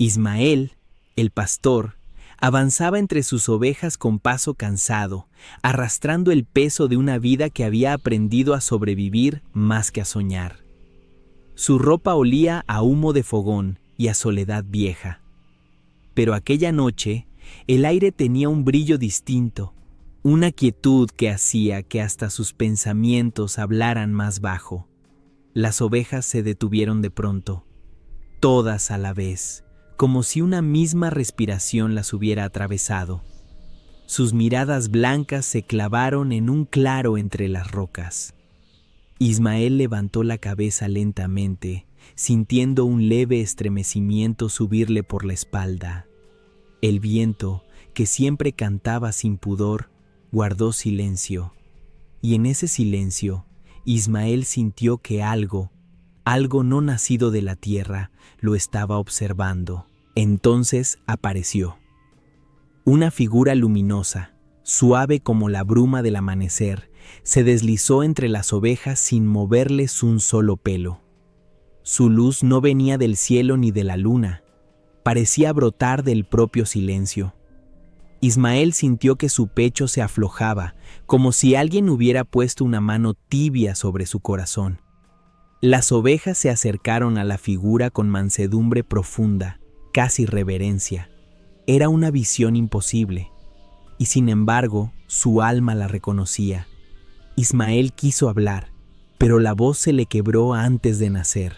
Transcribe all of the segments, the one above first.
Ismael, el pastor, avanzaba entre sus ovejas con paso cansado, arrastrando el peso de una vida que había aprendido a sobrevivir más que a soñar. Su ropa olía a humo de fogón y a soledad vieja. Pero aquella noche, el aire tenía un brillo distinto, una quietud que hacía que hasta sus pensamientos hablaran más bajo. Las ovejas se detuvieron de pronto, todas a la vez, como si una misma respiración las hubiera atravesado. Sus miradas blancas se clavaron en un claro entre las rocas. Ismael levantó la cabeza lentamente, sintiendo un leve estremecimiento subirle por la espalda. El viento, que siempre cantaba sin pudor, guardó silencio. Y en ese silencio, Ismael sintió que algo no nacido de la tierra, lo estaba observando. Entonces apareció. Una figura luminosa, suave como la bruma del amanecer, se deslizó entre las ovejas sin moverles un solo pelo. Su luz no venía del cielo ni de la luna, parecía brotar del propio silencio. Ismael sintió que su pecho se aflojaba, como si alguien hubiera puesto una mano tibia sobre su corazón. Las ovejas se acercaron a la figura con mansedumbre profunda, casi reverencia. Era una visión imposible, y sin embargo, su alma la reconocía. Ismael quiso hablar, pero la voz se le quebró antes de nacer.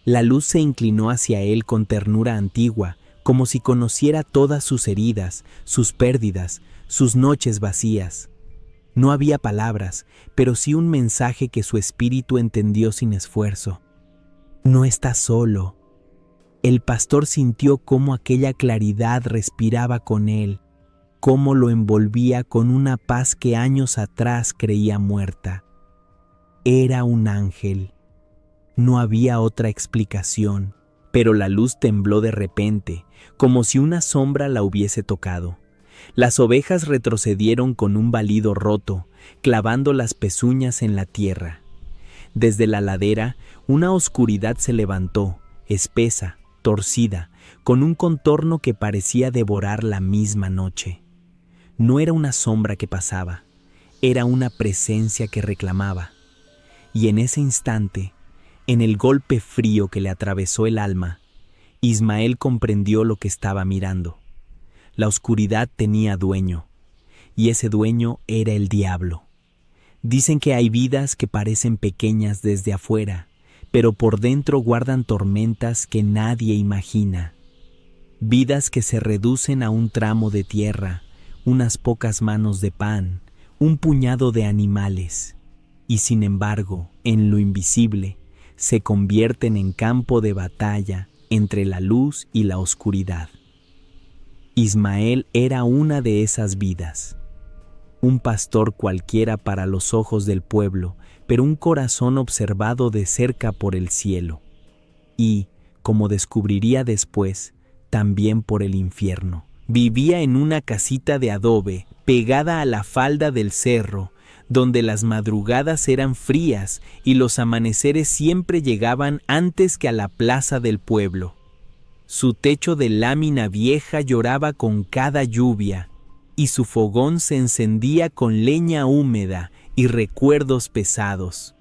La luz se inclinó hacia él con ternura antigua, como si conociera todas sus heridas, sus pérdidas, sus noches vacías. No había palabras, pero sí un mensaje que su espíritu entendió sin esfuerzo. No estás solo. El pastor sintió cómo aquella claridad respiraba con él, cómo lo envolvía con una paz que años atrás creía muerta. Era un ángel. No había otra explicación, pero la luz tembló de repente, como si una sombra la hubiese tocado. Las ovejas retrocedieron con un balido roto, clavando las pezuñas en la tierra. Desde la ladera, una oscuridad se levantó, espesa, torcida, con un contorno que parecía devorar la misma noche. No era una sombra que pasaba, era una presencia que reclamaba. Y en ese instante, en el golpe frío que le atravesó el alma, Ismael comprendió lo que estaba mirando. La oscuridad tenía dueño, y ese dueño era el diablo. Dicen que hay vidas que parecen pequeñas desde afuera, pero por dentro guardan tormentas que nadie imagina. Vidas que se reducen a un tramo de tierra, unas pocas manos de pan, un puñado de animales, y sin embargo, en lo invisible, se convierten en campo de batalla entre la luz y la oscuridad. Ismael era una de esas vidas. Un pastor cualquiera para los ojos del pueblo, pero un corazón observado de cerca por el cielo. Y, como descubriría después, también por el infierno. Vivía en una casita de adobe, pegada a la falda del cerro, donde las madrugadas eran frías y los amaneceres siempre llegaban antes que a la plaza del pueblo. Su techo de lámina vieja lloraba con cada lluvia, y su fogón se encendía con leña húmeda y recuerdos pesados.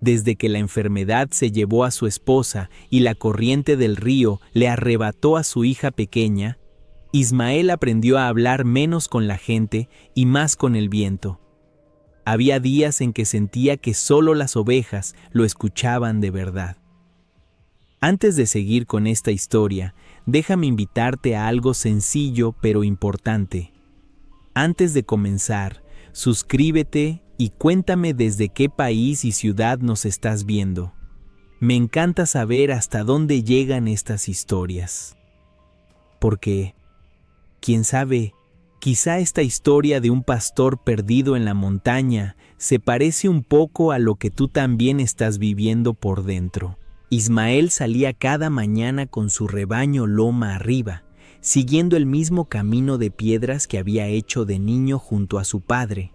Desde que la enfermedad se llevó a su esposa y la corriente del río le arrebató a su hija pequeña, Ismael aprendió a hablar menos con la gente y más con el viento. Había días en que sentía que solo las ovejas lo escuchaban de verdad. Antes de seguir con esta historia, déjame invitarte a algo sencillo pero importante. Antes de comenzar, suscríbete y cuéntame desde qué país y ciudad nos estás viendo. Me encanta saber hasta dónde llegan estas historias. Porque, quién sabe, quizá esta historia de un pastor perdido en la montaña se parece un poco a lo que tú también estás viviendo por dentro. Ismael salía cada mañana con su rebaño loma arriba, siguiendo el mismo camino de piedras que había hecho de niño junto a su padre.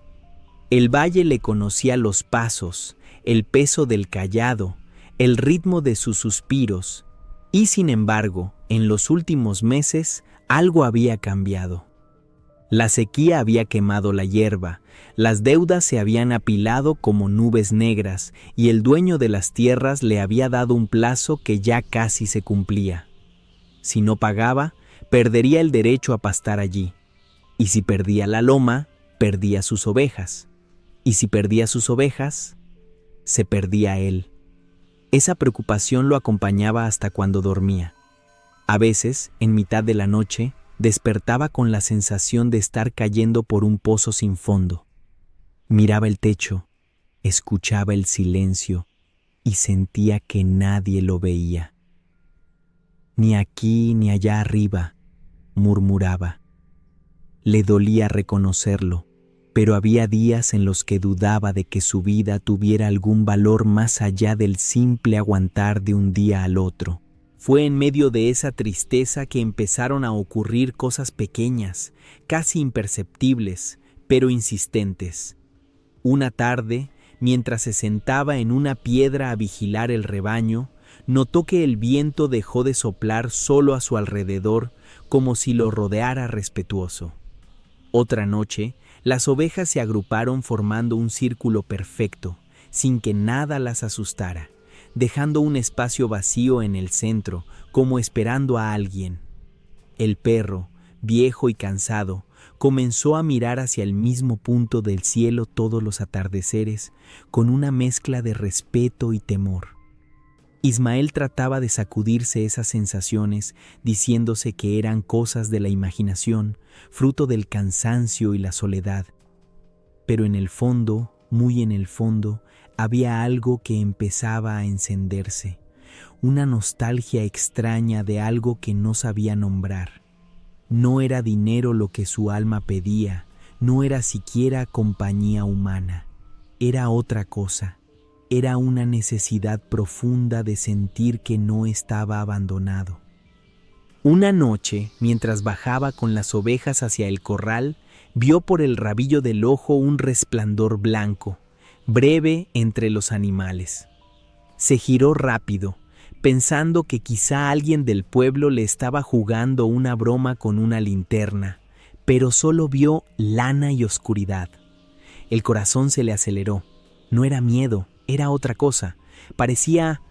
El valle le conocía los pasos, el peso del cayado, el ritmo de sus suspiros, y sin embargo, En los últimos meses, algo había cambiado. La sequía había quemado la hierba, las deudas se habían apilado como nubes negras y el dueño de las tierras le había dado un plazo que ya casi se cumplía. Si no pagaba, perdería el derecho a pastar allí. Y si perdía la loma, perdía sus ovejas. Y si perdía sus ovejas, se perdía él. Esa preocupación lo acompañaba hasta cuando dormía. A veces, en mitad de la noche, despertaba con la sensación de estar cayendo por un pozo sin fondo. Miraba el techo, escuchaba el silencio y sentía que nadie lo veía. Ni aquí ni allá arriba, murmuraba. Le dolía reconocerlo, pero había días en los que dudaba de que su vida tuviera algún valor más allá del simple aguantar de un día al otro. Fue en medio de esa tristeza que empezaron a ocurrir cosas pequeñas, casi imperceptibles, pero insistentes. Una tarde, mientras se sentaba en una piedra a vigilar el rebaño, notó que el viento dejó de soplar solo a su alrededor, como si lo rodeara respetuoso. Otra noche, las ovejas se agruparon formando un círculo perfecto, sin que nada las asustara, dejando un espacio vacío en el centro, como esperando a alguien. El perro, viejo y cansado, comenzó a mirar hacia el mismo punto del cielo todos los atardeceres, con una mezcla de respeto y temor. Ismael trataba de sacudirse esas sensaciones, diciéndose que eran cosas de la imaginación, fruto del cansancio y la soledad. Pero en el fondo, muy en el fondo, había algo que empezaba a encenderse, una nostalgia extraña de algo que no sabía nombrar. No era dinero lo que su alma pedía, no era siquiera compañía humana, era otra cosa. Era una necesidad profunda de sentir que no estaba abandonado. Una noche, mientras bajaba con las ovejas hacia el corral, vio por el rabillo del ojo un resplandor blanco, breve entre los animales. Se giró rápido, pensando que quizá alguien del pueblo le estaba jugando una broma con una linterna, pero solo vio lana y oscuridad. El corazón se le aceleró. No era miedo, era otra cosa. Parecía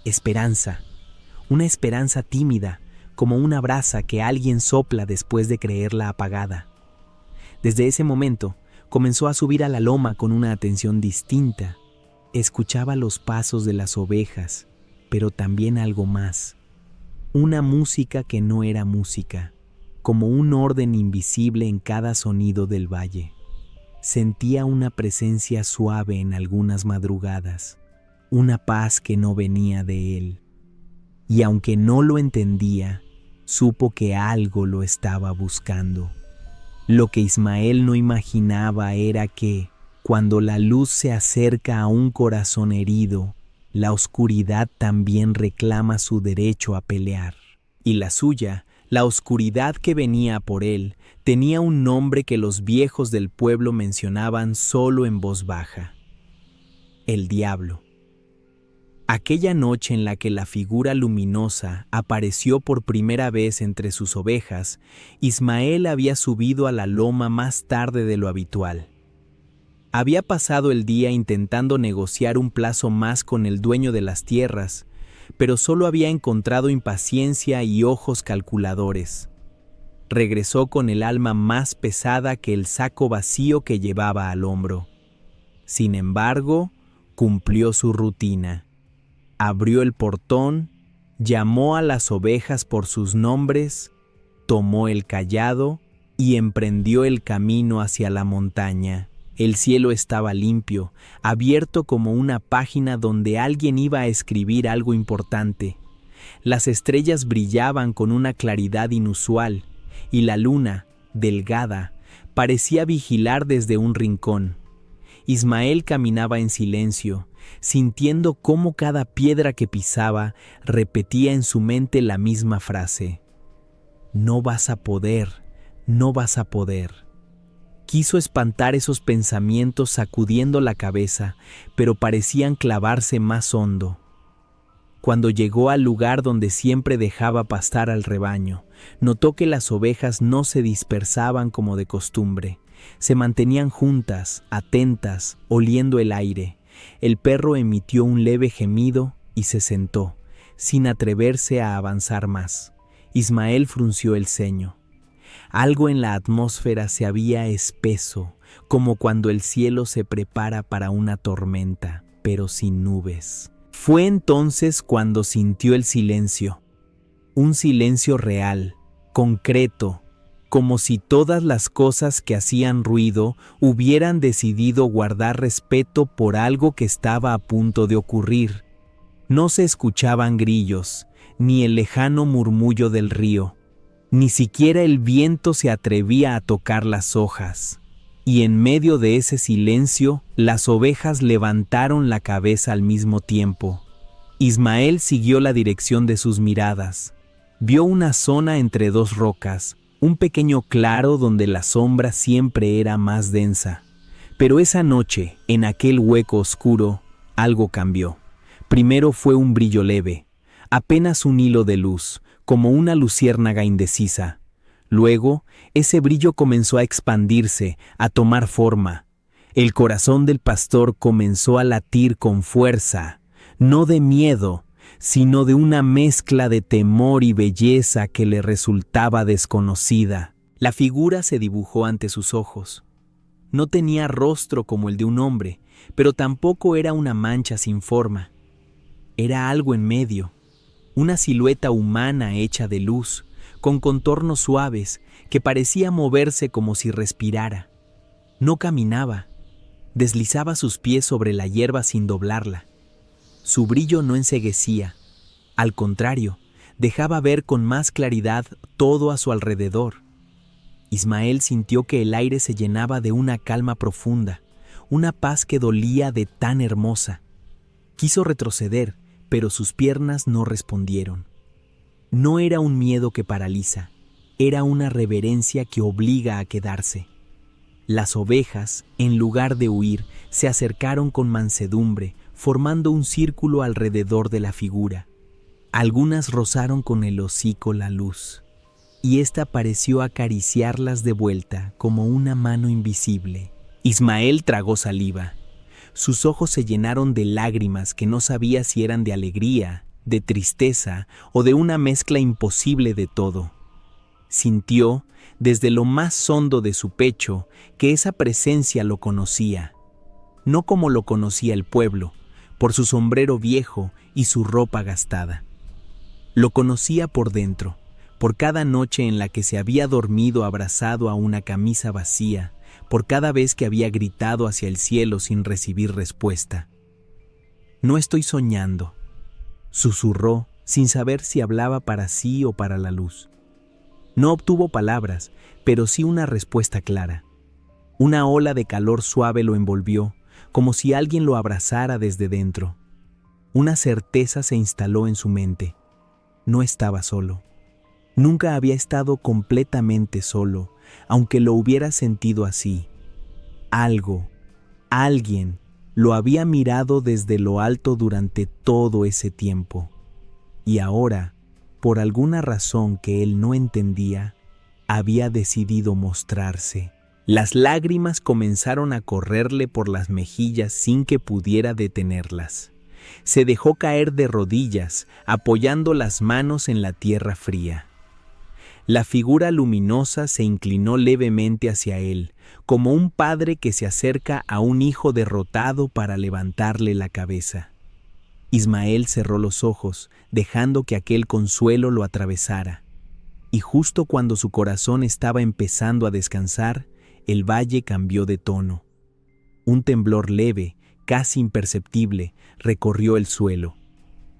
esperanza, una esperanza tímida, como una brasa que alguien sopla después de creerla apagada. Desde ese momento, comenzó a subir a la loma con una atención distinta. Escuchaba los pasos de las ovejas, pero también algo más. Una música que no era música, como un orden invisible en cada sonido del valle. Sentía una presencia suave en algunas madrugadas, una paz que no venía de él. Y aunque no lo entendía, supo que algo lo estaba buscando. Lo que Ismael no imaginaba era que, cuando la luz se acerca a un corazón herido, la oscuridad también reclama su derecho a pelear. Y la suya, la oscuridad que venía por él, tenía un nombre que los viejos del pueblo mencionaban solo en voz baja: el diablo. Aquella noche en la que la figura luminosa apareció por primera vez entre sus ovejas, Ismael había subido a la loma más tarde de lo habitual. Había pasado el día intentando negociar un plazo más con el dueño de las tierras, pero solo había encontrado impaciencia y ojos calculadores. Regresó con el alma más pesada que el saco vacío que llevaba al hombro. Sin embargo, cumplió su rutina. Abrió el portón, llamó a las ovejas por sus nombres, tomó el cayado y emprendió el camino hacia la montaña. El cielo estaba limpio, abierto como una página donde alguien iba a escribir algo importante. Las estrellas brillaban con una claridad inusual, y la luna, delgada, parecía vigilar desde un rincón. Ismael caminaba en silencio, sintiendo cómo cada piedra que pisaba repetía en su mente la misma frase: «No vas a poder, no vas a poder». Quiso espantar esos pensamientos sacudiendo la cabeza, pero parecían clavarse más hondo. Cuando llegó al lugar donde siempre dejaba pastar al rebaño, notó que las ovejas no se dispersaban como de costumbre. Se mantenían juntas, atentas, oliendo el aire. El perro emitió un leve gemido y se sentó, sin atreverse a avanzar más. Ismael frunció el ceño. Algo en la atmósfera se había espeso, como cuando el cielo se prepara para una tormenta, pero sin nubes. Fue entonces cuando sintió el silencio. Un silencio real, concreto, como si todas las cosas que hacían ruido hubieran decidido guardar respeto por algo que estaba a punto de ocurrir. No se escuchaban grillos, ni el lejano murmullo del río. Ni siquiera el viento se atrevía a tocar las hojas. Y en medio de ese silencio, las ovejas levantaron la cabeza al mismo tiempo. Ismael siguió la dirección de sus miradas. Vio una zona entre dos rocas, un pequeño claro donde la sombra siempre era más densa. Pero esa noche, en aquel hueco oscuro, algo cambió. Primero fue un brillo leve, apenas un hilo de luz, como una luciérnaga indecisa. Luego, ese brillo comenzó a expandirse, a tomar forma. El corazón del pastor comenzó a latir con fuerza, no de miedo, sino de una mezcla de temor y belleza que le resultaba desconocida. La figura se dibujó ante sus ojos. No tenía rostro como el de un hombre, pero tampoco era una mancha sin forma. Era algo en medio, una silueta humana hecha de luz, con contornos suaves, que parecía moverse como si respirara. No caminaba, deslizaba sus pies sobre la hierba sin doblarla. Su brillo no enceguecía, al contrario, dejaba ver con más claridad todo a su alrededor. Ismael sintió que el aire se llenaba de una calma profunda, una paz que dolía de tan hermosa. Quiso retroceder, pero sus piernas no respondieron. No era un miedo que paraliza, era una reverencia que obliga a quedarse. Las ovejas, en lugar de huir, se acercaron con mansedumbre, formando un círculo alrededor de la figura. Algunas rozaron con el hocico la luz, y ésta pareció acariciarlas de vuelta como una mano invisible. Ismael tragó saliva. Sus ojos se llenaron de lágrimas que no sabía si eran de alegría, de tristeza o de una mezcla imposible de todo. Sintió, desde lo más hondo de su pecho, que esa presencia lo conocía. No como lo conocía el pueblo, por su sombrero viejo y su ropa gastada. Lo conocía por dentro, por cada noche en la que se había dormido abrazado a una camisa vacía, por cada vez que había gritado hacia el cielo sin recibir respuesta. «No estoy soñando», susurró, sin saber si hablaba para sí o para la luz. No obtuvo palabras, pero sí una respuesta clara. Una ola de calor suave lo envolvió, como si alguien lo abrazara desde dentro. Una certeza se instaló en su mente. No estaba solo. Nunca había estado completamente solo, aunque lo hubiera sentido así. Alguien, lo había mirado desde lo alto durante todo ese tiempo. Y ahora, por alguna razón que él no entendía, había decidido mostrarse. Las lágrimas comenzaron a correrle por las mejillas sin que pudiera detenerlas. Se dejó caer de rodillas, apoyando las manos en la tierra fría. La figura luminosa se inclinó levemente hacia él, como un padre que se acerca a un hijo derrotado para levantarle la cabeza. Ismael cerró los ojos, dejando que aquel consuelo lo atravesara. Y justo cuando su corazón estaba empezando a descansar, el valle cambió de tono. Un temblor leve, casi imperceptible, recorrió el suelo.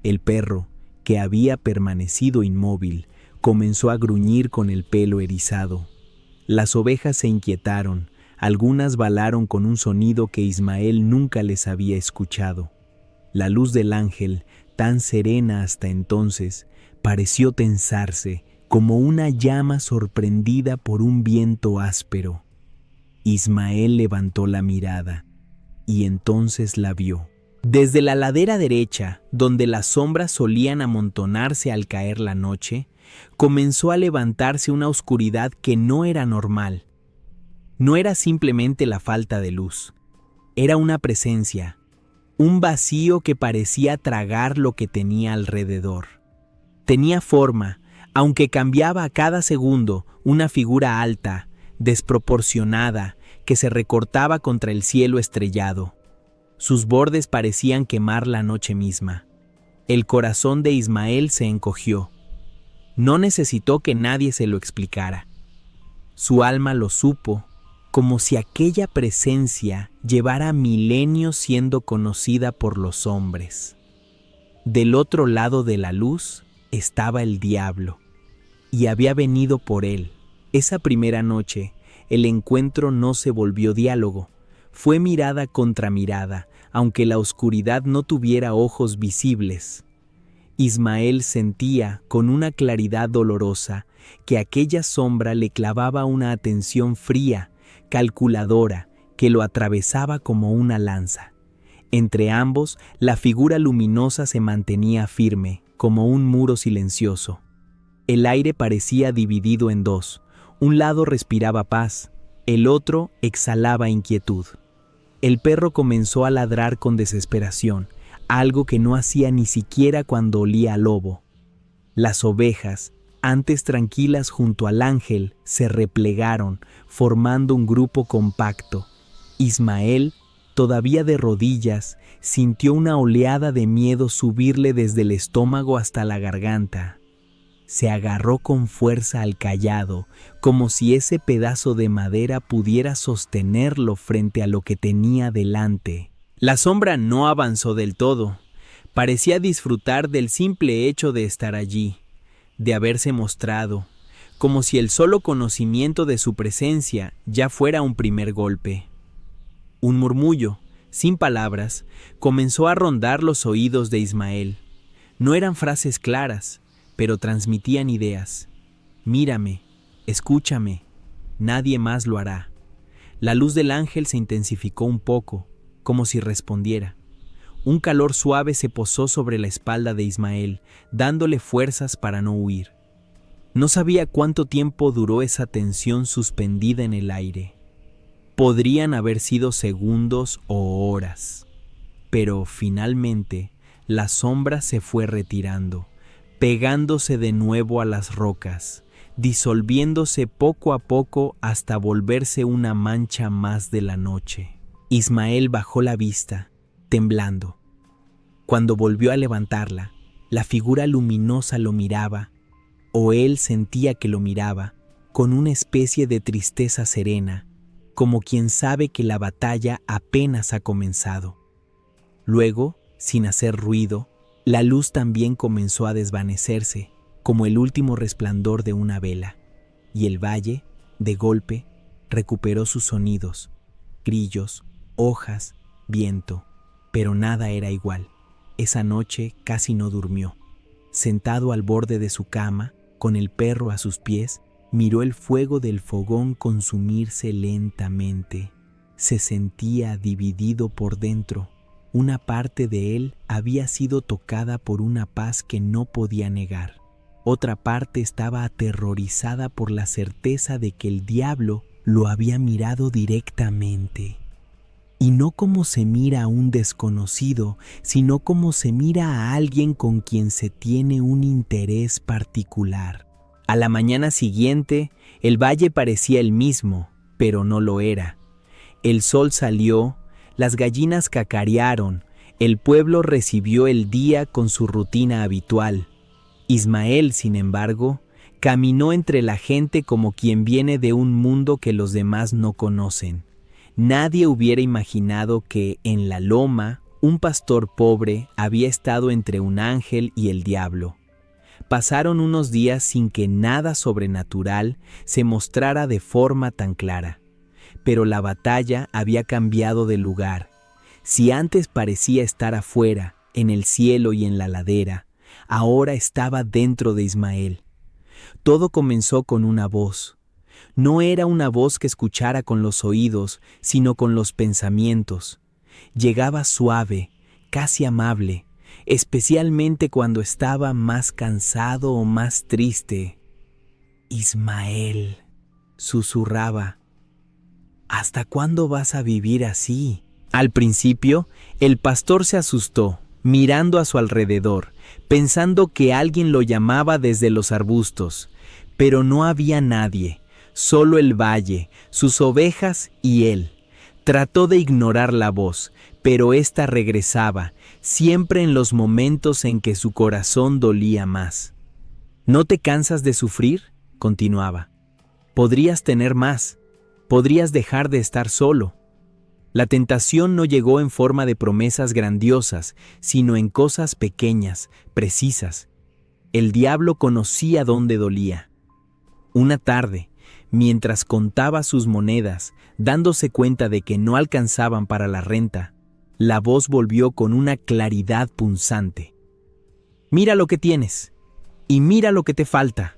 El perro, que había permanecido inmóvil, comenzó a gruñir con el pelo erizado. Las ovejas se inquietaron, algunas balaron con un sonido que Ismael nunca les había escuchado. La luz del ángel, tan serena hasta entonces, pareció tensarse como una llama sorprendida por un viento áspero. Ismael levantó la mirada y entonces la vio. Desde la ladera derecha, donde las sombras solían amontonarse al caer la noche, comenzó a levantarse una oscuridad que no era normal. No era simplemente la falta de luz, era una presencia, un vacío que parecía tragar lo que tenía alrededor. Tenía forma, aunque cambiaba a cada segundo, una figura alta, desproporcionada, que se recortaba contra el cielo estrellado. Sus bordes parecían quemar la noche misma. El corazón de Ismael se encogió. No necesitó que nadie se lo explicara. Su alma lo supo, como si aquella presencia llevara milenios siendo conocida por los hombres. Del otro lado de la luz estaba el diablo, y había venido por él. Esa primera noche, el encuentro no se volvió diálogo, fue mirada contra mirada, aunque la oscuridad no tuviera ojos visibles. Ismael sentía, con una claridad dolorosa, que aquella sombra le clavaba una atención fría, calculadora, que lo atravesaba como una lanza. Entre ambos, la figura luminosa se mantenía firme, como un muro silencioso. El aire parecía dividido en dos. Un lado respiraba paz, el otro exhalaba inquietud. El perro comenzó a ladrar con desesperación, algo que no hacía ni siquiera cuando olía a lobo. Las ovejas, antes tranquilas junto al ángel, se replegaron, formando un grupo compacto. Ismael, todavía de rodillas, sintió una oleada de miedo subirle desde el estómago hasta la garganta. Se agarró con fuerza al cayado, como si ese pedazo de madera pudiera sostenerlo frente a lo que tenía delante. La sombra no avanzó del todo. Parecía disfrutar del simple hecho de estar allí, de haberse mostrado, como si el solo conocimiento de su presencia ya fuera un primer golpe. Un murmullo, sin palabras, comenzó a rondar los oídos de Ismael. No eran frases claras, pero transmitían ideas. Mírame, escúchame, nadie más lo hará. La luz del ángel se intensificó un poco, como si respondiera. Un calor suave se posó sobre la espalda de Ismael, dándole fuerzas para no huir. No sabía cuánto tiempo duró esa tensión suspendida en el aire. Podrían haber sido segundos o horas, pero finalmente la sombra se fue retirando, pegándose de nuevo a las rocas, disolviéndose poco a poco hasta volverse una mancha más de la noche. Ismael bajó la vista, temblando. Cuando volvió a levantarla, la figura luminosa lo miraba, o él sentía que lo miraba, con una especie de tristeza serena, como quien sabe que la batalla apenas ha comenzado. Luego, sin hacer ruido, la luz también comenzó a desvanecerse, como el último resplandor de una vela, y el valle, de golpe, recuperó sus sonidos, grillos, hojas, viento, pero nada era igual. Esa noche casi no durmió. Sentado al borde de su cama, con el perro a sus pies, miró el fuego del fogón consumirse lentamente. Se sentía dividido por dentro. Una parte de él había sido tocada por una paz que no podía negar. Otra parte estaba aterrorizada por la certeza de que el diablo lo había mirado directamente. Y no como se mira a un desconocido, sino como se mira a alguien con quien se tiene un interés particular. A la mañana siguiente, el valle parecía el mismo, pero no lo era. El sol salió, las gallinas cacarearon, el pueblo recibió el día con su rutina habitual. Ismael, sin embargo, caminó entre la gente como quien viene de un mundo que los demás no conocen. Nadie hubiera imaginado que, en la loma, un pastor pobre había estado entre un ángel y el diablo. Pasaron unos días sin que nada sobrenatural se mostrara de forma tan clara. Pero la batalla había cambiado de lugar. Si antes parecía estar afuera, en el cielo y en la ladera, ahora estaba dentro de Ismael. Todo comenzó con una voz. No era una voz que escuchara con los oídos, sino con los pensamientos. Llegaba suave, casi amable, especialmente cuando estaba más cansado o más triste. Ismael, susurraba, ¿hasta cuándo vas a vivir así? Al principio, el pastor se asustó, mirando a su alrededor, pensando que alguien lo llamaba desde los arbustos, pero no había nadie, solo el valle, sus ovejas y él. Trató de ignorar la voz, pero ésta regresaba, siempre en los momentos en que su corazón dolía más. ¿No te cansas de sufrir?, continuaba. Podrías tener más, podrías dejar de estar solo. La tentación no llegó en forma de promesas grandiosas, sino en cosas pequeñas, precisas. El diablo conocía dónde dolía. Una tarde, mientras contaba sus monedas, dándose cuenta de que no alcanzaban para la renta, la voz volvió con una claridad punzante. Mira lo que tienes, y mira lo que te falta.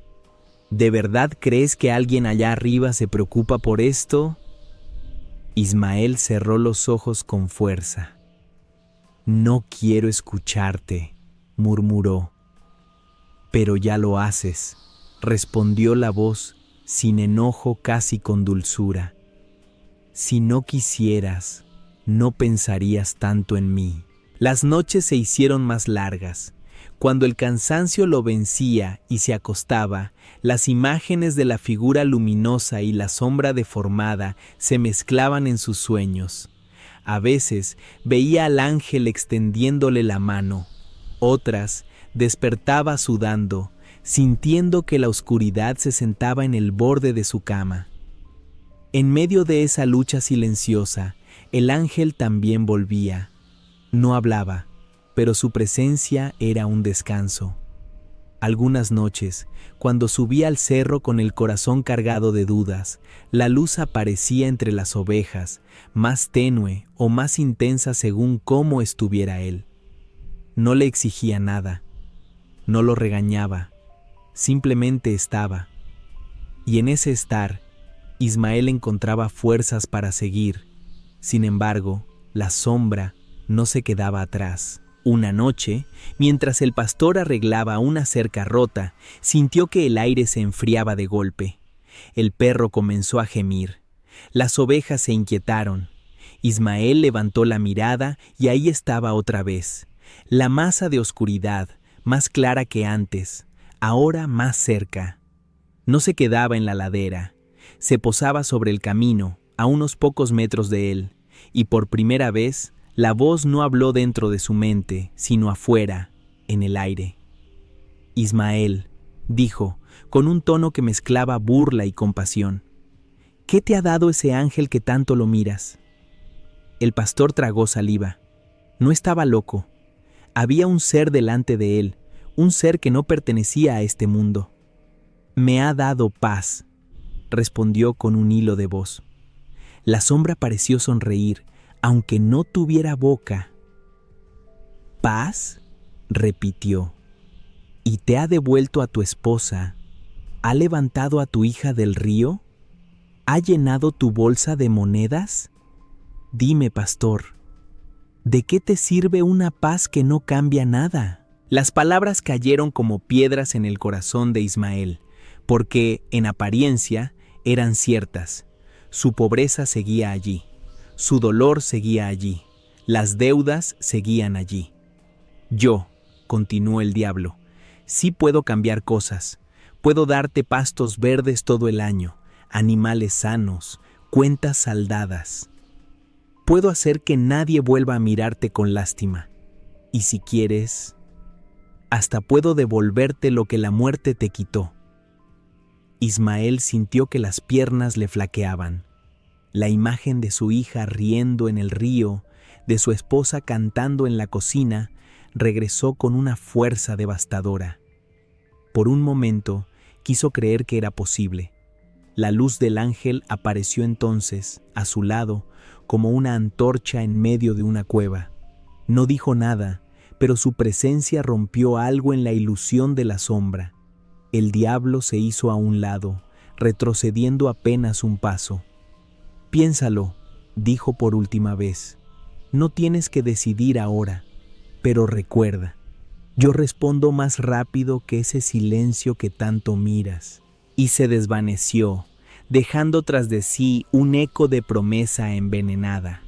¿De verdad crees que alguien allá arriba se preocupa por esto? Ismael cerró los ojos con fuerza. No quiero escucharte, murmuró. Pero ya lo haces, respondió la voz, sin enojo, casi con dulzura. Si no quisieras, no pensarías tanto en mí. Las noches se hicieron más largas. Cuando el cansancio lo vencía y se acostaba, las imágenes de la figura luminosa y la sombra deformada se mezclaban en sus sueños. A veces veía al ángel extendiéndole la mano, otras despertaba sudando, sintiendo que la oscuridad se sentaba en el borde de su cama. En medio de esa lucha silenciosa, el ángel también volvía. No hablaba, pero su presencia era un descanso. Algunas noches, cuando subía al cerro con el corazón cargado de dudas, la luz aparecía entre las ovejas, más tenue o más intensa según cómo estuviera él. No le exigía nada, no lo regañaba, simplemente estaba. Y en ese estar, Ismael encontraba fuerzas para seguir. Sin embargo, la sombra no se quedaba atrás. Una noche, mientras el pastor arreglaba una cerca rota, sintió que el aire se enfriaba de golpe. El perro comenzó a gemir. Las ovejas se inquietaron. Ismael levantó la mirada y ahí estaba otra vez. La masa de oscuridad, más clara que antes, ahora más cerca. No se quedaba en la ladera. Se posaba sobre el camino, a unos pocos metros de él, y por primera vez, la voz no habló dentro de su mente, sino afuera, en el aire. Ismael, dijo, con un tono que mezclaba burla y compasión, ¿qué te ha dado ese ángel que tanto lo miras? El pastor tragó saliva. No estaba loco. Había un ser delante de él, un ser que no pertenecía a este mundo. Me ha dado paz, respondió con un hilo de voz. La sombra pareció sonreír, aunque no tuviera boca. ¿Paz?, repitió. ¿Y te ha devuelto a tu esposa? ¿Ha levantado a tu hija del río? ¿Ha llenado tu bolsa de monedas? Dime, pastor, ¿de qué te sirve una paz que no cambia nada? Las palabras cayeron como piedras en el corazón de Ismael, porque, en apariencia, eran ciertas. Su pobreza seguía allí. Su dolor seguía allí, las deudas seguían allí. Yo, continuó el diablo, sí puedo cambiar cosas, puedo darte pastos verdes todo el año, animales sanos, cuentas saldadas. Puedo hacer que nadie vuelva a mirarte con lástima. Y si quieres, hasta puedo devolverte lo que la muerte te quitó. Ismael sintió que las piernas le flaqueaban. La imagen de su hija riendo en el río, de su esposa cantando en la cocina, regresó con una fuerza devastadora. Por un momento, quiso creer que era posible. La luz del ángel apareció entonces, a su lado, como una antorcha en medio de una cueva. No dijo nada, pero su presencia rompió algo en la ilusión de la sombra. El diablo se hizo a un lado, retrocediendo apenas un paso. Piénsalo, dijo por última vez. No tienes que decidir ahora. Pero recuerda, yo respondo más rápido que ese silencio que tanto miras. Y se desvaneció, dejando tras de sí un eco de promesa envenenada.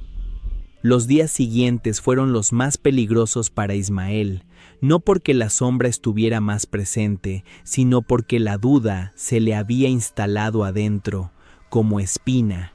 Los días siguientes fueron los más peligrosos para Ismael, no porque la sombra estuviera más presente, sino porque la duda se le había instalado adentro, como espina.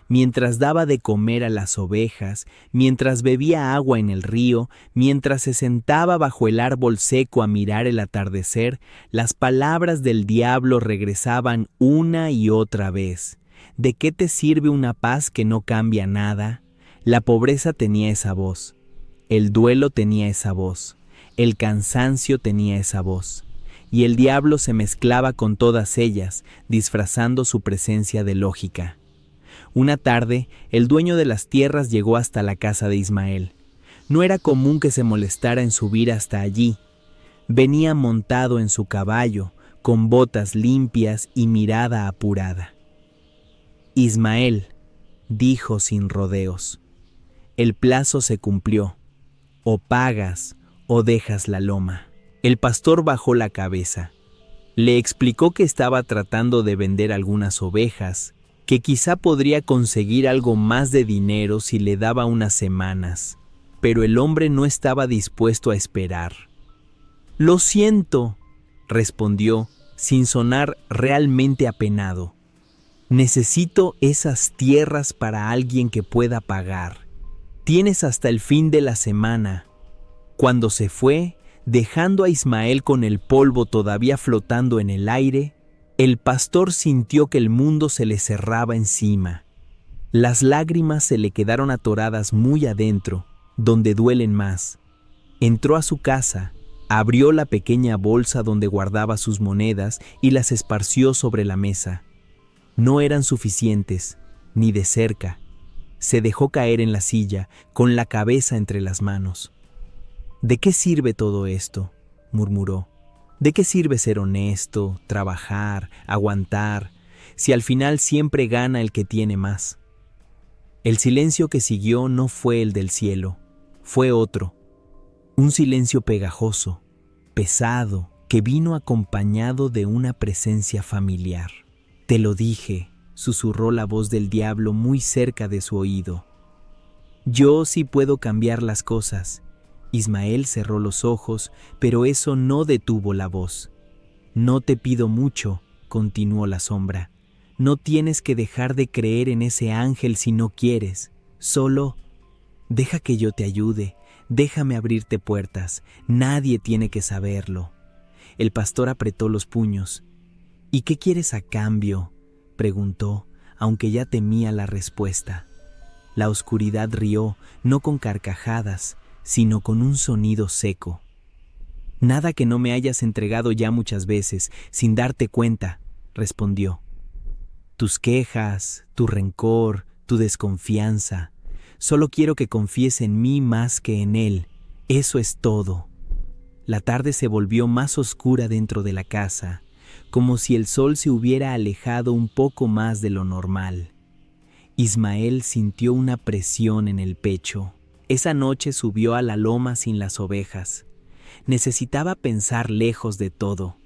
Mientras daba de comer a las ovejas, mientras bebía agua en el río, mientras se sentaba bajo el árbol seco a mirar el atardecer, las palabras del diablo regresaban una y otra vez. ¿De qué te sirve una paz que no cambia nada? La pobreza tenía esa voz, el duelo tenía esa voz, el cansancio tenía esa voz, y el diablo se mezclaba con todas ellas, disfrazando su presencia de lógica. Una tarde, el dueño de las tierras llegó hasta la casa de Ismael. No era común que se molestara en subir hasta allí. Venía montado en su caballo, con botas limpias y mirada apurada. Ismael, dijo sin rodeos, el plazo se cumplió. O pagas o dejas la loma. El pastor bajó la cabeza. Le explicó que estaba tratando de vender algunas ovejas, que quizá podría conseguir algo más de dinero si le daba unas semanas, pero el hombre no estaba dispuesto a esperar. «Lo siento», respondió, sin sonar realmente apenado. «Necesito esas tierras para alguien que pueda pagar. Tienes hasta el fin de la semana». Cuando se fue, dejando a Ismael con el polvo todavía flotando en el aire, el pastor sintió que el mundo se le cerraba encima. Las lágrimas se le quedaron atoradas muy adentro, donde duelen más. Entró a su casa, abrió la pequeña bolsa donde guardaba sus monedas y las esparció sobre la mesa. No eran suficientes, ni de cerca. Se dejó caer en la silla, con la cabeza entre las manos. «¿De qué sirve todo esto?», murmuró. «¿De qué sirve ser honesto, trabajar, aguantar, si al final siempre gana el que tiene más?» El silencio que siguió no fue el del cielo, fue otro. Un silencio pegajoso, pesado, que vino acompañado de una presencia familiar. «Te lo dije», susurró la voz del diablo muy cerca de su oído. «Yo sí puedo cambiar las cosas». Ismael cerró los ojos, pero eso no detuvo la voz. «No te pido mucho», continuó la sombra. «No tienes que dejar de creer en ese ángel si no quieres. Solo deja que yo te ayude, déjame abrirte puertas. Nadie tiene que saberlo». El pastor apretó los puños. «¿Y qué quieres a cambio?», preguntó, aunque ya temía la respuesta. La oscuridad rió, no con carcajadas, sino con un sonido seco. «Nada que no me hayas entregado ya muchas veces, sin darte cuenta», respondió. «Tus quejas, tu rencor, tu desconfianza. Solo quiero que confíes en mí más que en él. Eso es todo». La tarde se volvió más oscura dentro de la casa, como si el sol se hubiera alejado un poco más de lo normal. Ismael sintió una presión en el pecho. Esa noche subió a la loma sin las ovejas. Necesitaba pensar lejos de todo.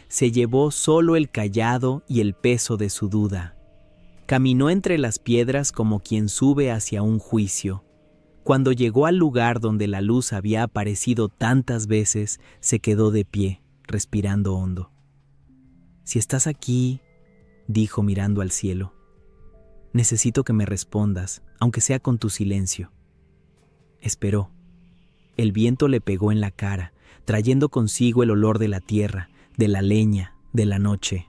Se llevó solo el cayado y el peso de su duda. Caminó entre las piedras como quien sube hacia un juicio. Cuando llegó al lugar donde la luz había aparecido tantas veces, se quedó de pie, respirando hondo. «Si estás aquí», dijo mirando al cielo, «necesito que me respondas, aunque sea con tu silencio». Esperó. El viento le pegó en la cara, trayendo consigo el olor de la tierra, de la leña, de la noche.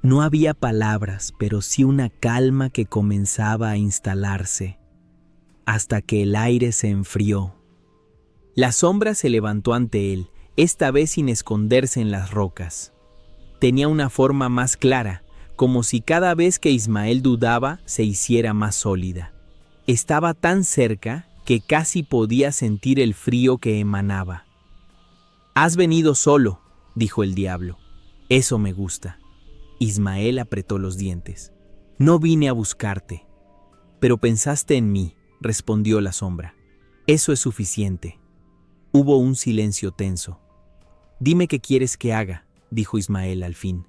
No había palabras, pero sí una calma que comenzaba a instalarse, hasta que el aire se enfrió. La sombra se levantó ante él, esta vez sin esconderse en las rocas. Tenía una forma más clara, como si cada vez que Ismael dudaba se hiciera más sólida. Estaba tan cerca que casi podía sentir el frío que emanaba. «Has venido solo», dijo el diablo. «Eso me gusta». Ismael apretó los dientes. «No vine a buscarte». «Pero pensaste en mí», respondió la sombra. «Eso es suficiente». Hubo un silencio tenso. «Dime qué quieres que haga», dijo Ismael al fin.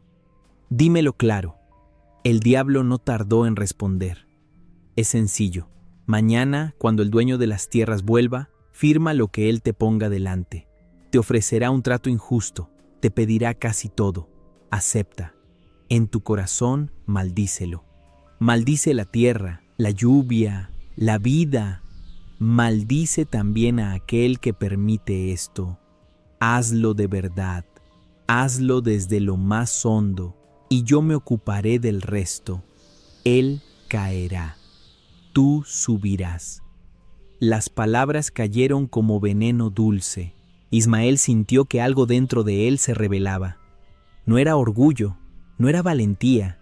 «Dímelo claro». El diablo no tardó en responder. «Es sencillo. Mañana, cuando el dueño de las tierras vuelva, firma lo que él te ponga delante. Te ofrecerá un trato injusto, te pedirá casi todo. Acepta. En tu corazón, maldícelo. Maldice la tierra, la lluvia, la vida. Maldice también a aquel que permite esto. Hazlo de verdad. Hazlo desde lo más hondo, y yo me ocuparé del resto. Él caerá. Tú subirás». Las palabras cayeron como veneno dulce. Ismael sintió que algo dentro de él se rebelaba. No era orgullo, no era valentía.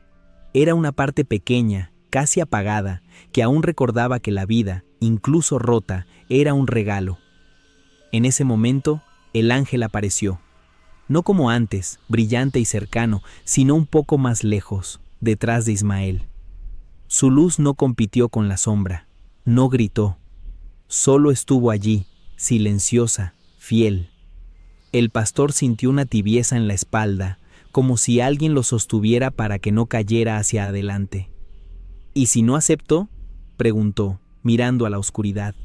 Era una parte pequeña, casi apagada, que aún recordaba que la vida, incluso rota, era un regalo. En ese momento, el ángel apareció. No como antes, brillante y cercano, sino un poco más lejos, detrás de Ismael. Su luz no compitió con la sombra, no gritó. Solo estuvo allí, silenciosa, fiel. El pastor sintió una tibieza en la espalda, como si alguien lo sostuviera para que no cayera hacia adelante. «¿Y si no acepto?», preguntó, mirando a la oscuridad.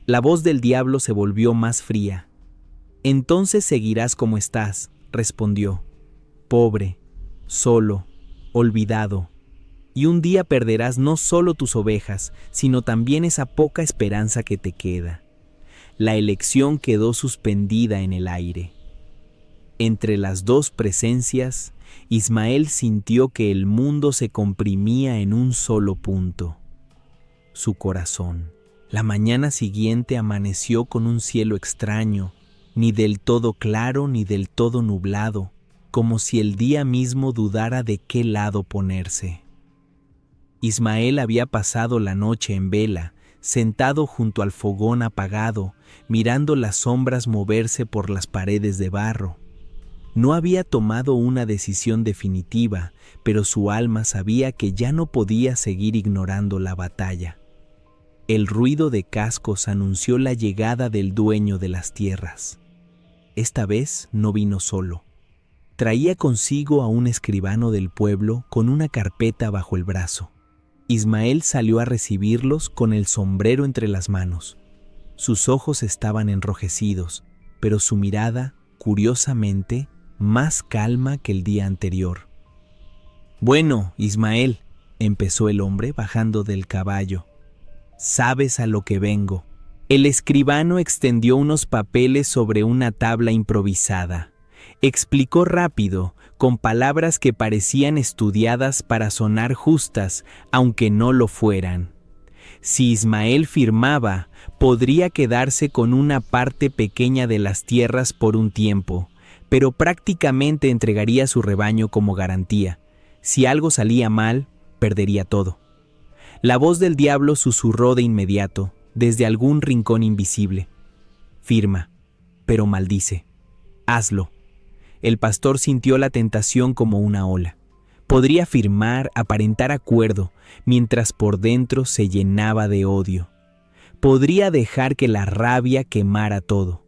La voz del diablo se volvió más fría. «Entonces seguirás como estás», respondió. «Pobre, solo, olvidado. Y un día perderás no solo tus ovejas, sino también esa poca esperanza que te queda». La elección quedó suspendida en el aire. Entre las dos presencias, Ismael sintió que el mundo se comprimía en un solo punto: su corazón. La mañana siguiente amaneció con un cielo extraño, ni del todo claro ni del todo nublado, como si el día mismo dudara de qué lado ponerse. Ismael había pasado la noche en vela, sentado junto al fogón apagado, mirando las sombras moverse por las paredes de barro. No había tomado una decisión definitiva, pero su alma sabía que ya no podía seguir ignorando la batalla. El ruido de cascos anunció la llegada del dueño de las tierras. Esta vez no vino solo. Traía consigo a un escribano del pueblo con una carpeta bajo el brazo. Ismael salió a recibirlos con el sombrero entre las manos. Sus ojos estaban enrojecidos, pero su mirada, curiosamente, más calma que el día anterior. «Bueno, Ismael», empezó el hombre bajando del caballo, «sabes a lo que vengo». El escribano extendió unos papeles sobre una tabla improvisada. Explicó rápido, con palabras que parecían estudiadas para sonar justas, aunque no lo fueran. Si Ismael firmaba, podría quedarse con una parte pequeña de las tierras por un tiempo, pero prácticamente entregaría su rebaño como garantía. Si algo salía mal, perdería todo. La voz del diablo susurró de inmediato, desde algún rincón invisible: «Firma, pero maldice. Hazlo». El pastor sintió la tentación como una ola. Podría firmar, aparentar acuerdo, mientras por dentro se llenaba de odio. Podría dejar que la rabia quemara todo.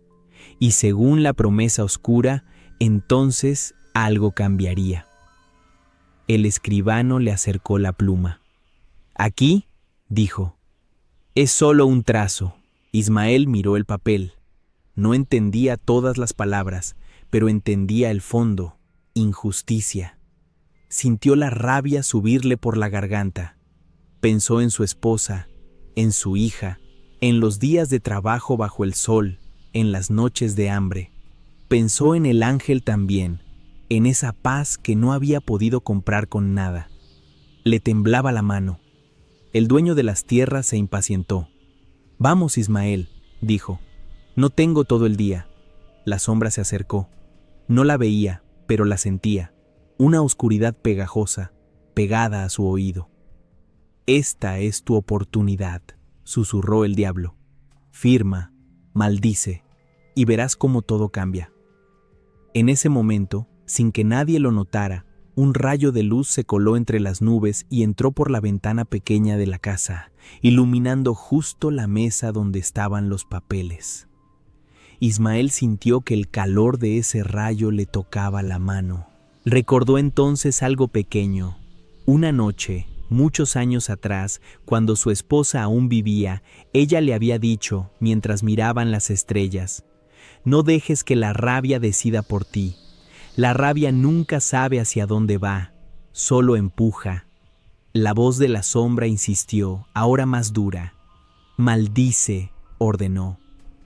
Y según la promesa oscura, entonces algo cambiaría. El escribano le acercó la pluma. «Aquí», dijo, «es solo un trazo». Ismael miró el papel. No entendía todas las palabras, pero entendía el fondo: injusticia. Sintió la rabia subirle por la garganta. Pensó en su esposa, en su hija, en los días de trabajo bajo el sol, en las noches de hambre. Pensó en el ángel también, en esa paz que no había podido comprar con nada. Le temblaba la mano. El dueño de las tierras se impacientó. «Vamos, Ismael», dijo, «no tengo todo el día». La sombra se acercó. No la veía, pero la sentía. Una oscuridad pegajosa, pegada a su oído. «Esta es tu oportunidad», susurró el diablo. «Firma, maldice, y verás cómo todo cambia». En ese momento, sin que nadie lo notara, un rayo de luz se coló entre las nubes y entró por la ventana pequeña de la casa, iluminando justo la mesa donde estaban los papeles. Ismael sintió que el calor de ese rayo le tocaba la mano. Recordó entonces algo pequeño. Una noche, muchos años atrás, cuando su esposa aún vivía, ella le había dicho, mientras miraban las estrellas: «No dejes que la rabia decida por ti. La rabia nunca sabe hacia dónde va, solo empuja». La voz de la sombra insistió, ahora más dura. «Maldice», ordenó.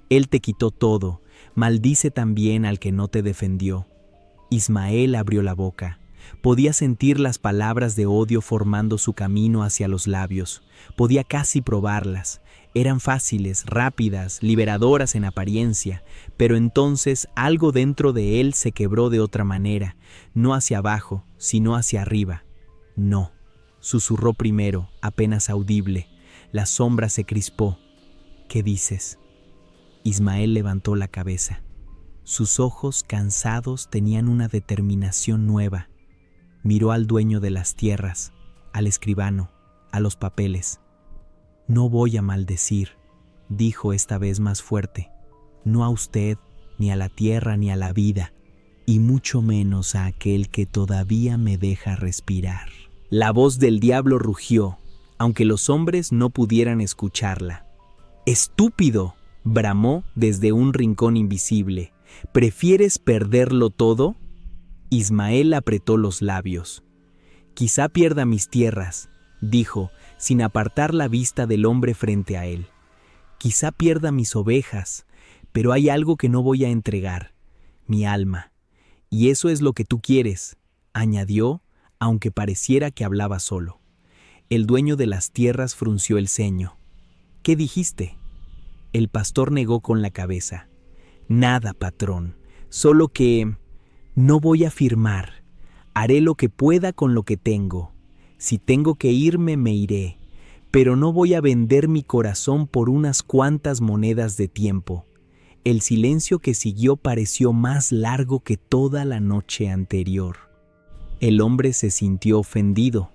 «Él te quitó todo, maldice también al que no te defendió». Ismael abrió la boca. Podía sentir las palabras de odio formando su camino hacia los labios. Podía casi probarlas. Eran fáciles, rápidas, liberadoras en apariencia, pero entonces algo dentro de él se quebró de otra manera, no hacia abajo, sino hacia arriba. «No», susurró primero, apenas audible. La sombra se crispó. «¿Qué dices?». Ismael levantó la cabeza. Sus ojos, cansados, tenían una determinación nueva. Miró al dueño de las tierras, al escribano, a los papeles. «No voy a maldecir», dijo esta vez más fuerte. «No a usted, ni a la tierra, ni a la vida, y mucho menos a aquel que todavía me deja respirar». La voz del diablo rugió, aunque los hombres no pudieran escucharla. «¡Estúpido!», bramó desde un rincón invisible. «¿Prefieres perderlo todo?». Ismael apretó los labios. «Quizá pierda mis tierras», dijo, sin apartar la vista del hombre frente a él. «Quizá pierda mis ovejas, pero hay algo que no voy a entregar: mi alma. Y eso es lo que tú quieres», añadió, aunque pareciera que hablaba solo. El dueño de las tierras frunció el ceño. «¿Qué dijiste?». El pastor negó con la cabeza. «Nada, patrón, solo que no voy a firmar. Haré lo que pueda con lo que tengo. Si tengo que irme, me iré, pero no voy a vender mi corazón por unas cuantas monedas de tiempo». El silencio que siguió pareció más largo que toda la noche anterior. El hombre se sintió ofendido.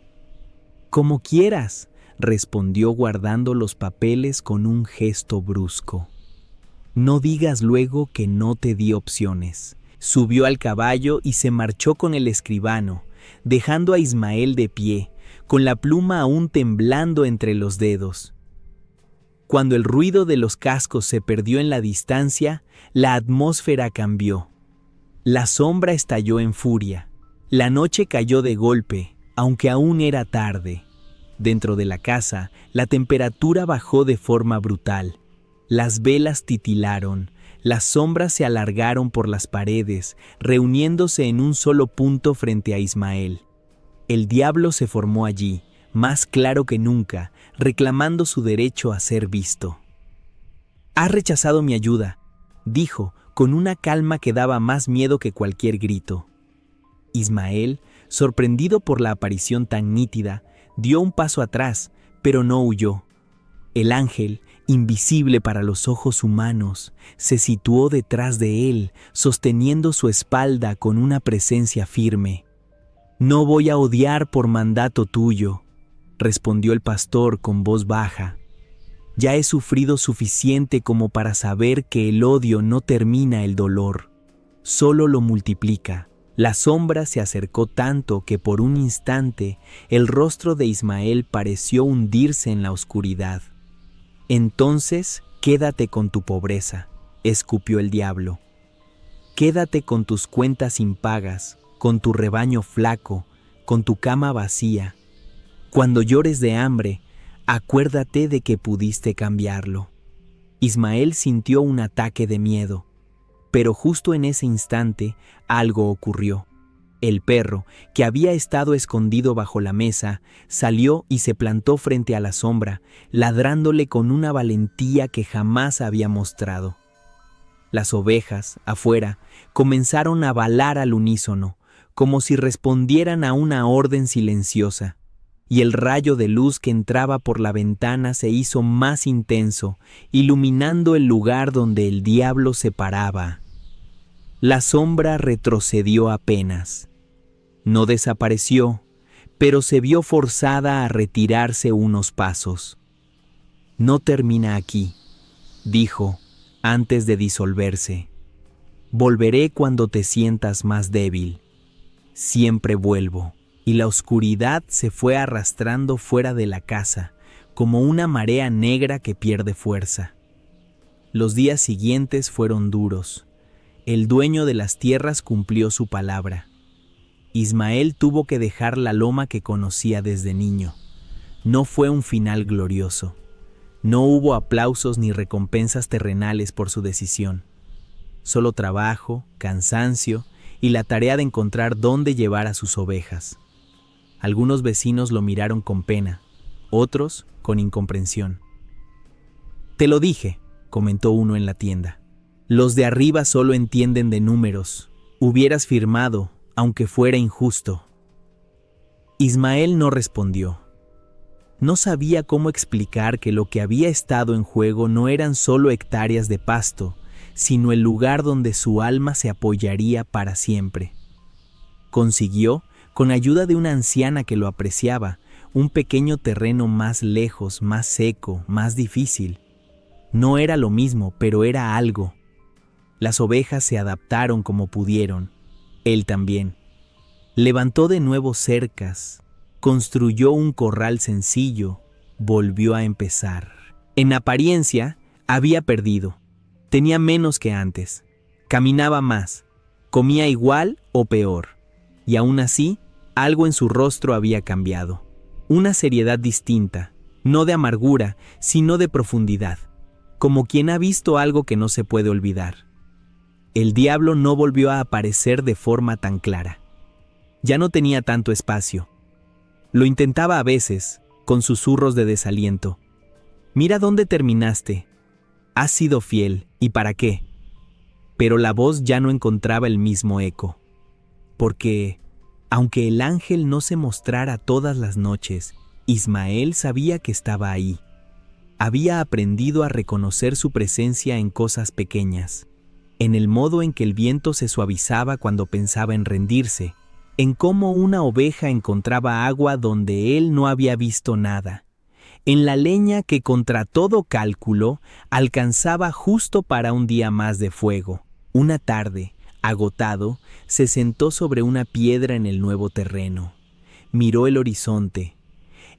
«Como quieras», respondió guardando los papeles con un gesto brusco. «No digas luego que no te di opciones». Subió al caballo y se marchó con el escribano, dejando a Ismael de pie, con la pluma aún temblando entre los dedos. Cuando el ruido de los cascos se perdió en la distancia, la atmósfera cambió. La sombra estalló en furia. La noche cayó de golpe, aunque aún era tarde. Dentro de la casa, la temperatura bajó de forma brutal. Las velas titilaron, las sombras se alargaron por las paredes, reuniéndose en un solo punto frente a Ismael. El diablo se formó allí, más claro que nunca, reclamando su derecho a ser visto. «Has rechazado mi ayuda», dijo, con una calma que daba más miedo que cualquier grito. Ismael, sorprendido por la aparición tan nítida, dio un paso atrás, pero no huyó. El ángel, invisible para los ojos humanos, se situó detrás de él, sosteniendo su espalda con una presencia firme. «No voy a odiar por mandato tuyo», respondió el pastor con voz baja. «Ya he sufrido suficiente como para saber que el odio no termina el dolor, solo lo multiplica». La sombra se acercó tanto que por un instante el rostro de Ismael pareció hundirse en la oscuridad. «Entonces, quédate con tu pobreza», escupió el diablo. «Quédate con tus cuentas impagas, con tu rebaño flaco, con tu cama vacía. Cuando llores de hambre, acuérdate de que pudiste cambiarlo». Ismael sintió un ataque de miedo. Pero justo en ese instante algo ocurrió. El perro, que había estado escondido bajo la mesa, salió y se plantó frente a la sombra, ladrándole con una valentía que jamás había mostrado. Las ovejas, afuera, comenzaron a balar al unísono, como si respondieran a una orden silenciosa, y el rayo de luz que entraba por la ventana se hizo más intenso, iluminando el lugar donde el diablo se paraba. La sombra retrocedió apenas. No desapareció, pero se vio forzada a retirarse unos pasos. «No termina aquí», dijo, antes de disolverse. Volveré cuando te sientas más débil. Siempre vuelvo. Y la oscuridad se fue arrastrando fuera de la casa, como una marea negra que pierde fuerza. Los días siguientes fueron duros. El dueño de las tierras cumplió su palabra. Ismael tuvo que dejar la loma que conocía desde niño. No fue un final glorioso. No hubo aplausos ni recompensas terrenales por su decisión. Solo trabajo, cansancio y la tarea de encontrar dónde llevar a sus ovejas. Algunos vecinos lo miraron con pena, otros con incomprensión. «Te lo dije», comentó uno en la tienda. «Los de arriba solo entienden de números. Hubieras firmado, aunque fuera injusto». Ismael no respondió. No sabía cómo explicar que lo que había estado en juego no eran solo hectáreas de pasto, sino el lugar donde su alma se apoyaría para siempre. Consiguió, con ayuda de una anciana que lo apreciaba, un pequeño terreno más lejos, más seco, más difícil. No era lo mismo, pero era algo. Las ovejas se adaptaron como pudieron. Él también. Levantó de nuevo cercas, construyó un corral sencillo, volvió a empezar. En apariencia, había perdido. Tenía menos que antes. Caminaba más. Comía igual o peor. Y aún así, algo en su rostro había cambiado. Una seriedad distinta, no de amargura, sino de profundidad. Como quien ha visto algo que no se puede olvidar. El diablo no volvió a aparecer de forma tan clara. Ya no tenía tanto espacio. Lo intentaba a veces, con susurros de desaliento. «Mira dónde terminaste. Has sido fiel, ¿y para qué?». Pero la voz ya no encontraba el mismo eco. Porque, aunque el ángel no se mostrara todas las noches, Ismael sabía que estaba ahí. Había aprendido a reconocer su presencia en cosas pequeñas, en el modo en que el viento se suavizaba cuando pensaba en rendirse, en cómo una oveja encontraba agua donde él no había visto nada, en la leña que contra todo cálculo alcanzaba justo para un día más de fuego. Una tarde, agotado, se sentó sobre una piedra en el nuevo terreno. Miró el horizonte.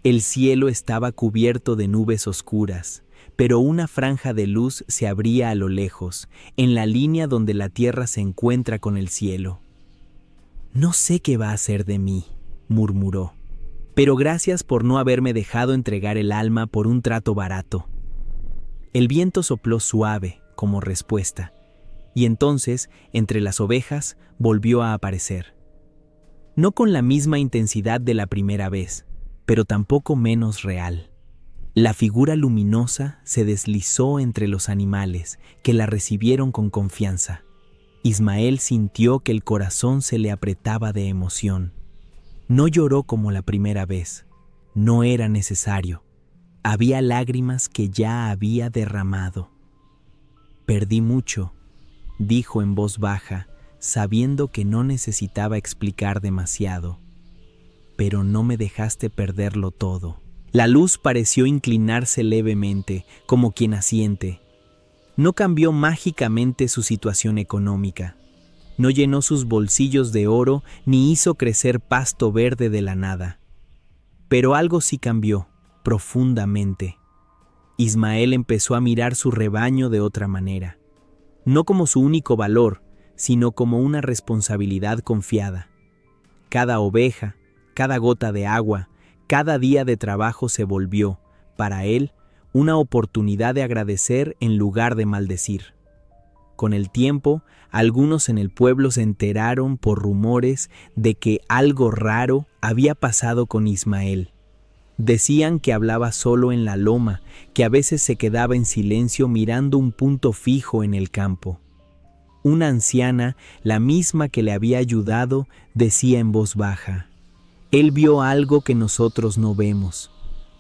El cielo estaba cubierto de nubes oscuras, pero una franja de luz se abría a lo lejos, en la línea donde la tierra se encuentra con el cielo. «No sé qué va a ser de mí», murmuró, «pero gracias por no haberme dejado entregar el alma por un trato barato». El viento sopló suave, como respuesta, y entonces, entre las ovejas, volvió a aparecer. No con la misma intensidad de la primera vez, pero tampoco menos real. La figura luminosa se deslizó entre los animales, que la recibieron con confianza. Ismael sintió que el corazón se le apretaba de emoción. No lloró como la primera vez. No era necesario. Había lágrimas que ya había derramado. «Perdí mucho», dijo en voz baja, sabiendo que no necesitaba explicar demasiado. «Pero no me dejaste perderlo todo». La luz pareció inclinarse levemente, como quien asiente. No cambió mágicamente su situación económica. No llenó sus bolsillos de oro ni hizo crecer pasto verde de la nada. Pero algo sí cambió, profundamente. Ismael empezó a mirar su rebaño de otra manera. No como su único valor, sino como una responsabilidad confiada. Cada oveja, cada gota de agua, cada día de trabajo se volvió, para él, una oportunidad de agradecer en lugar de maldecir. Con el tiempo, algunos en el pueblo se enteraron por rumores de que algo raro había pasado con Ismael. Decían que hablaba solo en la loma, que a veces se quedaba en silencio mirando un punto fijo en el campo. Una anciana, la misma que le había ayudado, decía en voz baja: «Él vio algo que nosotros no vemos.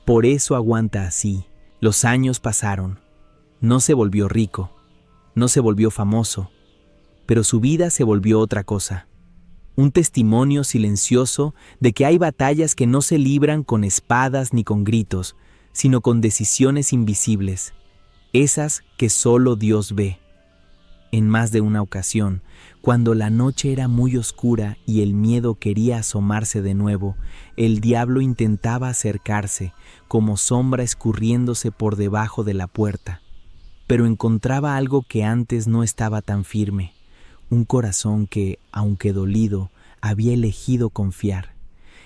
Por eso aguanta así». Los años pasaron. No se volvió rico, no se volvió famoso, pero su vida se volvió otra cosa. Un testimonio silencioso de que hay batallas que no se libran con espadas ni con gritos, sino con decisiones invisibles. esas que solo Dios ve. En más de una ocasión, cuando la noche era muy oscura y el miedo quería asomarse de nuevo, el diablo intentaba acercarse, como sombra escurriéndose por debajo de la puerta. Pero encontraba algo que antes no estaba tan firme, un corazón que, aunque dolido, había elegido confiar.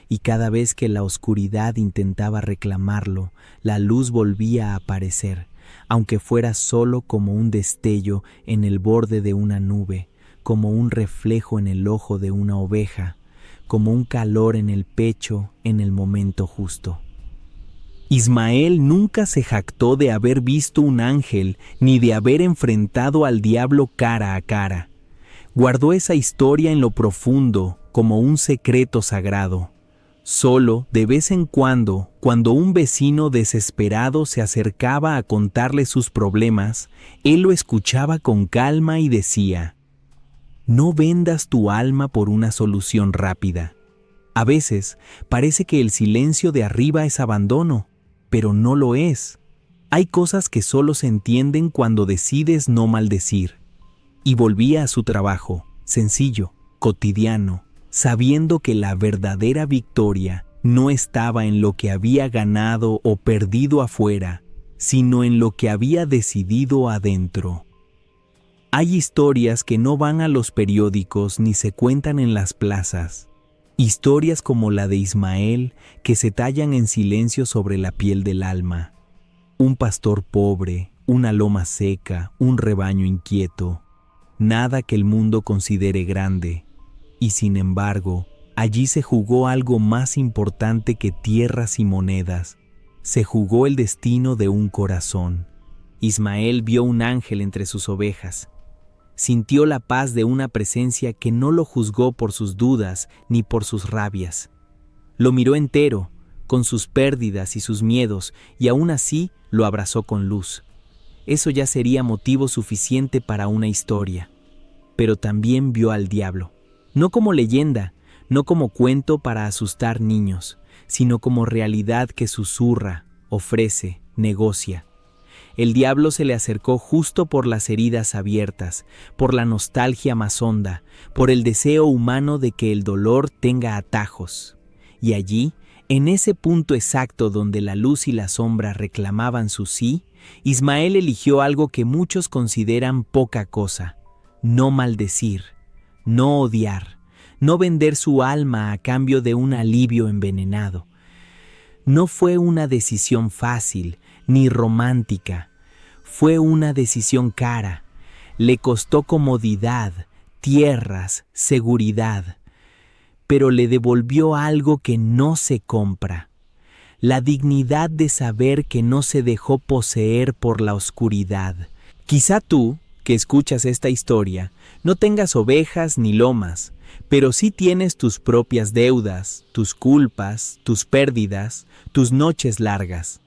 Y cada vez que la oscuridad intentaba reclamarlo, la luz volvía a aparecer, aunque fuera solo como un destello en el borde de una nube, como un reflejo en el ojo de una oveja, como un calor en el pecho en el momento justo. Ismael nunca se jactó de haber visto un ángel ni de haber enfrentado al diablo cara a cara. Guardó esa historia en lo profundo como un secreto sagrado. Solo, de vez en cuando un vecino desesperado se acercaba a contarle sus problemas, él lo escuchaba con calma y decía: «No vendas tu alma por una solución rápida. A veces parece que el silencio de arriba es abandono, pero no lo es. Hay cosas que solo se entienden cuando decides no maldecir». Y volvía a su trabajo, sencillo, cotidiano, sabiendo que la verdadera victoria no estaba en lo que había ganado o perdido afuera, sino en lo que había decidido adentro. Hay historias que no van a los periódicos ni se cuentan en las plazas. Historias como la de Ismael que se tallan en silencio sobre la piel del alma. Un pastor pobre, una loma seca, un rebaño inquieto. Nada que el mundo considere grande. Y sin embargo, allí se jugó algo más importante que tierras y monedas. Se jugó el destino de un corazón. Ismael vio un ángel entre sus ovejas. Sintió la paz de una presencia que no lo juzgó por sus dudas ni por sus rabias. Lo miró entero, con sus pérdidas y sus miedos, y aún así lo abrazó con luz. Eso ya sería motivo suficiente para una historia. Pero también vio al diablo. No como leyenda, no como cuento para asustar niños, sino como realidad que susurra, ofrece, negocia. El diablo se le acercó justo por las heridas abiertas, por la nostalgia más honda, por el deseo humano de que el dolor tenga atajos. Y allí, en ese punto exacto donde la luz y la sombra reclamaban su sí, Ismael eligió algo que muchos consideran poca cosa: no maldecir, no odiar, no vender su alma a cambio de un alivio envenenado. No fue una decisión fácil, ni romántica. Fue una decisión cara. Le costó comodidad, tierras, seguridad. Pero le devolvió algo que no se compra: la dignidad de saber que no se dejó poseer por la oscuridad. Quizá tú, que escuchas esta historia, no tengas ovejas ni lomas, pero sí tienes tus propias deudas, tus culpas, tus pérdidas, tus noches largas.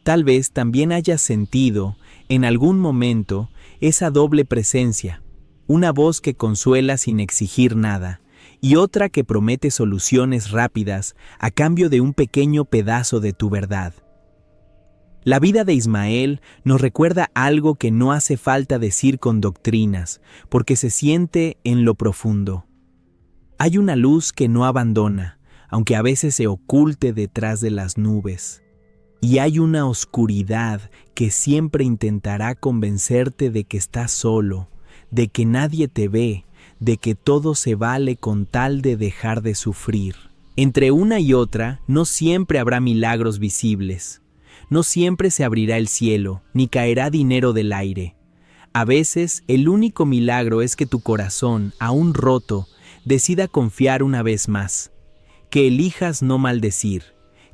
Tal vez también hayas sentido, en algún momento, esa doble presencia, una voz que consuela sin exigir nada, y otra que promete soluciones rápidas a cambio de un pequeño pedazo de tu verdad. La vida de Ismael nos recuerda algo que no hace falta decir con doctrinas, porque se siente en lo profundo. Hay una luz que no abandona, aunque a veces se oculte detrás de las nubes. Y hay una oscuridad que siempre intentará convencerte de que estás solo, de que nadie te ve, de que todo se vale con tal de dejar de sufrir. Entre una y otra, no siempre habrá milagros visibles. No siempre se abrirá el cielo, ni caerá dinero del aire. A veces, el único milagro es que tu corazón, aún roto, decida confiar una vez más. Que elijas no maldecir,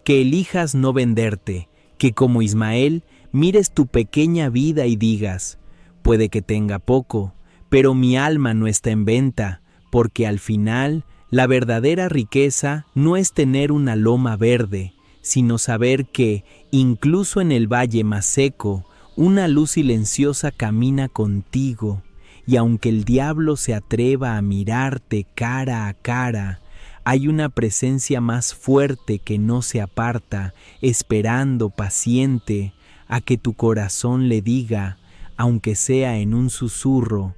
que elijas no venderte, que como Ismael, mires tu pequeña vida y digas: puede que tenga poco, pero mi alma no está en venta, porque al final, la verdadera riqueza no es tener una loma verde, sino saber que, incluso en el valle más seco, una luz silenciosa camina contigo, y aunque el diablo se atreva a mirarte cara a cara, hay una presencia más fuerte que no se aparta, esperando paciente a que tu corazón le diga, aunque sea en un susurro,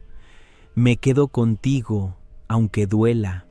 me quedo contigo, aunque duela.